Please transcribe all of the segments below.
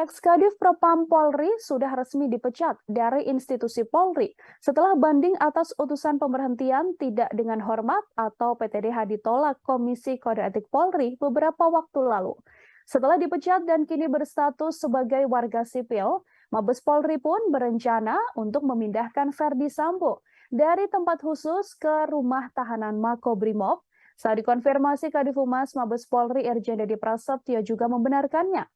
Ex-Kadif Propam Polri sudah resmi dipecat dari institusi Polri setelah banding atas utusan pemberhentian tidak dengan hormat atau PTDH ditolak Komisi Kode Etik Polri beberapa waktu lalu. Setelah dipecat dan kini berstatus sebagai warga sipil, Mabes Polri pun berencana untuk memindahkan Verdi Sambo dari tempat khusus ke rumah tahanan Makobrimob. Saat dikonfirmasi Kadif Humas Mabes Polri Irjen Dedi Prasetyo juga membenarkannya.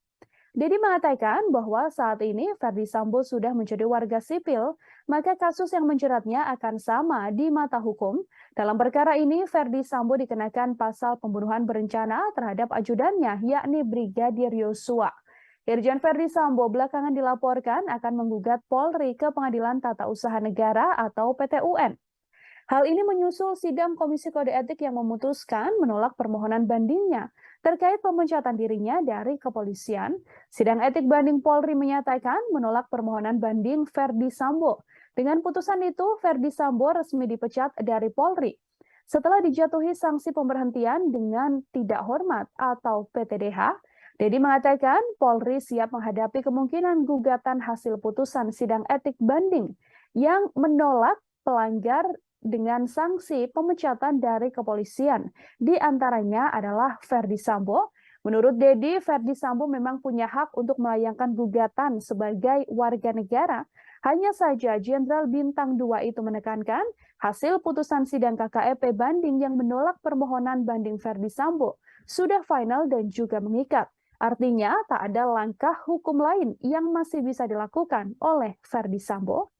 Dedi mengatakan bahwa saat ini Verdi Sambo sudah menjadi warga sipil, maka kasus yang menjeratnya akan sama di mata hukum. Dalam perkara ini, Verdi Sambo dikenakan pasal pembunuhan berencana terhadap ajudannya, yakni Brigadir Yosua. Irjen Verdi Sambo belakangan dilaporkan akan menggugat Polri ke Pengadilan Tata Usaha Negara atau PT-UN. Hal ini menyusul sidang Komisi Kode Etik yang memutuskan menolak permohonan bandingnya terkait pemecatan dirinya dari kepolisian. Sidang etik banding Polri menyatakan menolak permohonan banding Verdi Sambo. Dengan putusan itu, Verdi Sambo resmi dipecat dari Polri. Setelah dijatuhi sanksi pemberhentian dengan tidak hormat atau PTDH, Dedi mengatakan Polri siap menghadapi kemungkinan gugatan hasil putusan sidang etik banding yang menolak pelanggar dengan sanksi pemecatan dari kepolisian. Di antaranya adalah Verdi Sambo. Menurut Dedi, Verdi Sambo memang punya hak untuk melayangkan gugatan sebagai warga negara. Hanya saja Jenderal Bintang 2 itu menekankan hasil putusan sidang KKEP banding yang menolak permohonan banding Verdi Sambo sudah final dan juga mengikat. Artinya tak ada langkah hukum lain yang masih bisa dilakukan oleh Verdi Sambo.